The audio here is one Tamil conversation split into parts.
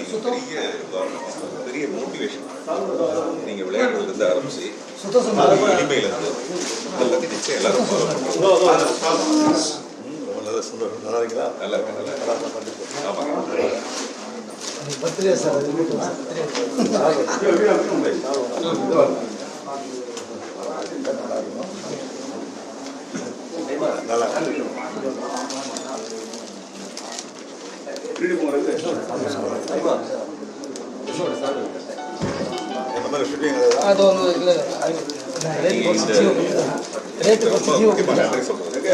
பெரிய பெரிய மோட்டிவேஷன். நீங்க விளையாடுறதுல இருந்து ஆரம்பிச்சு இனிமையிலிருந்து எல்லாத்தையும் நிச்சயம் எல்லாரும் நல்லா சந்தோஷம். நல்லா இருக்கீங்களா? நல்லா ஆமாங்க. பர்த்டே சார் நல்லா அது ஒன்று இல்லை ரேட்டு சொல்றதுக்கு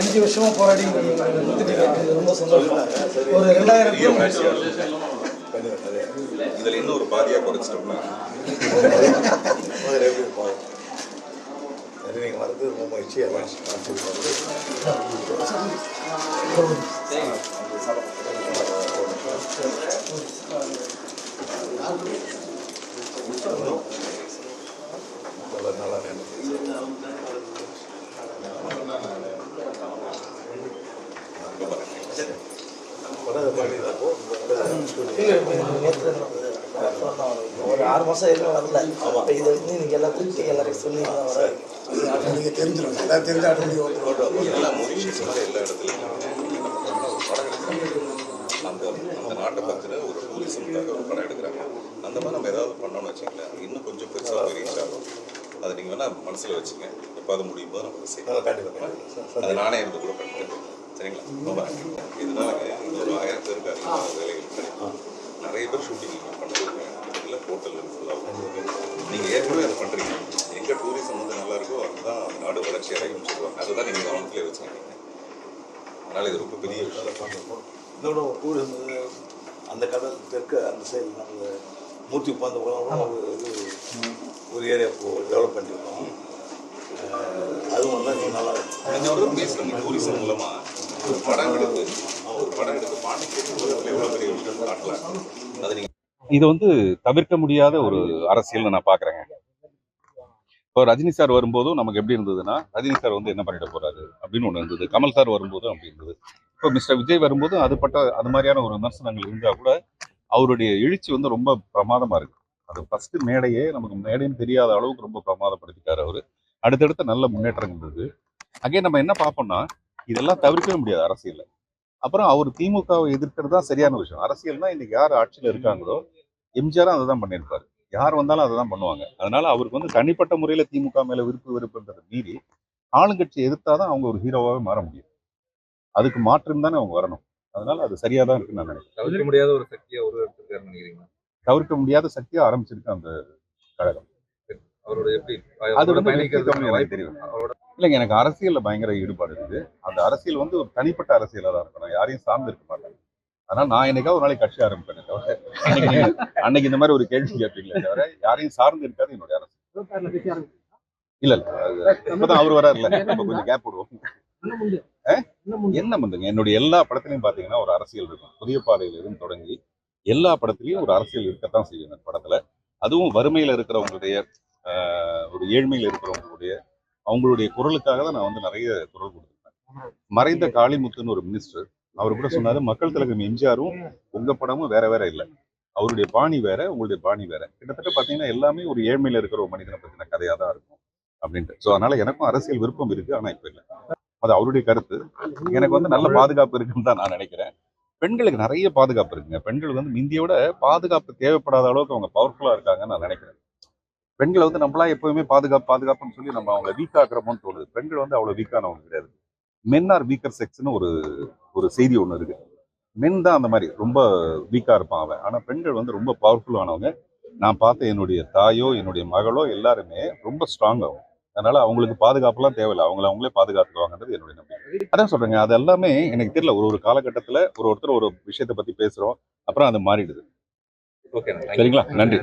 5 வருஷமா போராடி ரொம்ப சந்தோஷம். ஒரு 2000 இதுல இன்னும் ஒரு பாதியா குறைச்சிட்டோம்னா நீங்க வரது ரொம்ப மகிழ்ச்சியா ஒரு 6 மாசம் எதுவும் வரல. இதை வந்து இன்னைக்கு எல்லாம் கூட்டி எல்லாரையும் சொன்னீங்க நீங்க தெரிஞ்சிடும். எல்லாம் தெரிஞ்ச எல்லா இடத்துலையும் அந்த நாட்டை பற்றின ஒரு டூரிசம்காக ஒரு படம் எடுக்கிறாங்க. அந்த மாதிரி நம்ம ஏதாவது பண்ணோம்னு வச்சுங்களேன், இன்னும் கொஞ்சம் பெருசாக ரீச் ஆகும். அதை நீங்கள் வேணால் மனசில் வச்சுங்க. எப்போ அது முடியும் போது நமக்கு செய்யலாம். கண்டிப்பாக அதை நானே இருந்து கூட பண்ணிட்டேன். சரிங்களா? ரொம்ப இதனால இது ஒரு 1000 பேருக்கு அதிகமாக வேலைகள் கிடைக்கும். நிறைய பேர் ஷூட்டிங் பண்ணுறாங்க. இல்லை ஹோட்டல் ஃபுல்லாக நீங்கள் ஏற்கனவே அதை பண்ணுறீங்க. எங்கே டூரிசம் வந்து நல்லா இருக்கோ அதுதான் நாடு வளர்ச்சி அடையும் சொல்லுவாங்க. அதுதான் நீங்கள் கவனத்திலே வச்சுருக்கீங்க. அதனால் இது ரொம்ப பெரிய விஷயம். இதோட டூரிசம் அந்த கடல் தெற்கு அந்த சைடு நாங்கள் மூர்த்தி உட்காந்து போனால் ஒரு ஏரியா டெவலப் பண்ணியிருக்கோம். அதுவும் வந்து நீங்கள் நல்லா இருக்கும். பேசுகிறீங்க டூரிசம் மூலமாக ஒரு படம் எடுத்து பாண்டிச்சேரி எவ்வளோ பெரிய விஷயம் காட்டலாம். அது நீங்கள் இது வந்து தவிர்க்க முடியாத ஒரு அரசியல்னு நான் பார்க்குறேங்க. இப்போ ரஜினி சார் வரும்போதும் நமக்கு எப்படி இருந்ததுன்னா, ரஜினி சார் வந்து என்ன பண்ணிட போறாரு அப்படின்னு ஒன்று இருந்தது. கமல் சார் வரும்போதும் அப்படி இருந்தது. இப்போ மிஸ்டர் விஜய் வரும்போது அது மாதிரியான ஒரு விமர்சனங்கள் இருந்தால் கூட அவருடைய எழுச்சி வந்து ரொம்ப பிரமாதமா இருக்கு. அது ஃபர்ஸ்ட் மேடையே நமக்கு மேடைன்னு தெரியாத அளவுக்கு ரொம்ப பிரமாதப்படுத்திட்டாரு அவரு. அடுத்தடுத்த நல்ல முன்னேற்றங்கள் இருந்தது. அங்கே நம்ம என்ன பார்ப்போம்னா, இதெல்லாம் தவிர்க்கவே முடியாது அரசியல்ல. அப்புறம் அவர் திமுகவை எதிர்க்கிறது தான் சரியான விஷயம். அரசியல்னா இன்னைக்கு யார் ஆட்சியில் இருக்காங்களோ, எம்ஜிஆரும் அதை தான் பண்ணியிருப்பாரு. யார் வந்தாலும் அதை தான் பண்ணுவாங்க. அதனால அவருக்கு வந்து தனிப்பட்ட முறையில் திமுக மேல வெறுப்புன்றதை மீறி ஆளுங்கட்சியை எதிர்த்தாதான் அவங்க ஒரு ஹீரோவாகவே மாற முடியும். அதுக்கு மாற்றம் தானே அவங்க வரணும். அதனால அது சரியா தான் இருக்குன்னு நான் நினைக்கிறேன். தவிர்க்க முடியாத ஒரு சக்தியை உருவெடுத்திருக்காருன்னு நினைக்கிறீங்களா? தவிர்க்க முடியாத சக்தியா ஆரம்பிச்சிருக்கு அந்த கழகம். அவரோட எப்படி அது வந்து எனக்கு தெரியும். இல்லைங்க, எனக்கு அரசியல்ல பயங்கர ஈடுபாடு இருக்குது. அந்த அரசியல் வந்து ஒரு தனிப்பட்ட அரசியலா தான் இருக்கணும். யாரையும் சார்ந்து இருக்க மாட்டாங்க. அதனால நான் என்னைக்காவது ஒரு நாளைக்கு கட்சி ஆரம்பிப்பேன் தவிர அன்னைக்கு இந்த மாதிரி ஒரு கேள்வி கேட்பீங்களே தவிர யாரையும் சார்ந்து இருக்காது என்னுடைய அரசியல். இல்ல இப்பதான் அவர் வராருல்ல, நம்ம கொஞ்சம் கேப் விடுவோம். என்ன பண்ணுங்க, என்னுடைய எல்லா படத்துலையும் பாத்தீங்கன்னா ஒரு அரசியல் இருக்கும். புதிய பாதையிலிருந்து தொடங்கி எல்லா படத்துலயும் ஒரு அரசியல் இருக்கத்தான் செய்யும் அந்த படத்துல. அதுவும் வறுமையில இருக்கிறவங்களுடைய ஒரு ஏழ்மையில் இருக்கிறவங்களுடைய அவங்களுடைய குரலுக்காக தான் நான் வந்து நிறைய குரல் கொடுத்துருக்கேன். மறைந்த காளிமுத்துன்னு ஒரு மினிஸ்டர், அவர் கூட சொன்னாரு, மக்கள் திலகம் எம்ஜிஆரும் உங்க படமும் வேற வேற இல்லை, அவருடைய பாணி வேற, உங்களுடைய பாணி வேற. கிட்டத்தட்ட பாத்தீங்கன்னா எல்லாமே ஒரு ஏழ்மையில இருக்கிற ஒரு மனிதனை பத்தின கதையா தான் இருக்கும் அப்படின்ட்டு. ஸோ அதனால எனக்கும் அரசியல் விருப்பம் இருக்கு, ஆனா இப்ப இல்லை. அது அவருடைய கருத்து. எனக்கு வந்து நல்ல பாதுகாப்பு இருக்குன்னு தான் நான் நினைக்கிறேன். பெண்களுக்கு நிறைய பாதுகாப்பு இருக்குங்க. பெண்கள் வந்து இந்தியோட பாதுகாப்பு தேவைப்படாத அளவுக்கு அவங்க பவர்ஃபுல்லா இருக்காங்கன்னு நான் நினைக்கிறேன். பெண்களை வந்து நம்மளா எப்பவுமே பாதுகாப்புன்னு சொல்லி நம்ம அவங்க வீக் ஆக்குறோமோன்னு தோணுது. பெண்கள் வந்து அவ்வளவு வீக்கானவங்க கிடையாது. மென் ஆர் வீக்கர் செக்ஸ்னு ஒரு செய்தி ஒன்று இருக்கு. மென் தான் அந்த மாதிரி ரொம்ப வீக்கா இருப்பான் அவன். ஆனா பெண்கள் வந்து ரொம்ப பவர்ஃபுல்லானவங்க. நான் பார்த்த என்னுடைய தாயோ என்னுடைய மகளோ எல்லாருமே ரொம்ப ஸ்ட்ராங் ஆகும். அதனால அவங்களுக்கு பாதுகாப்புலாம் தேவையில்லை, அவங்களே பாதுகாத்துக்குவாங்கன்றது என்னுடைய நம்பிக்கை. அதான் சொல்றேங்க, அது எல்லாமே எனக்கு தெரியல. ஒரு காலகட்டத்துல ஒருத்தர் ஒரு விஷயத்தை பத்தி பேசுறோம், அப்புறம் அது மாறிடுது. ஓகே, சரிங்களா? நன்றி.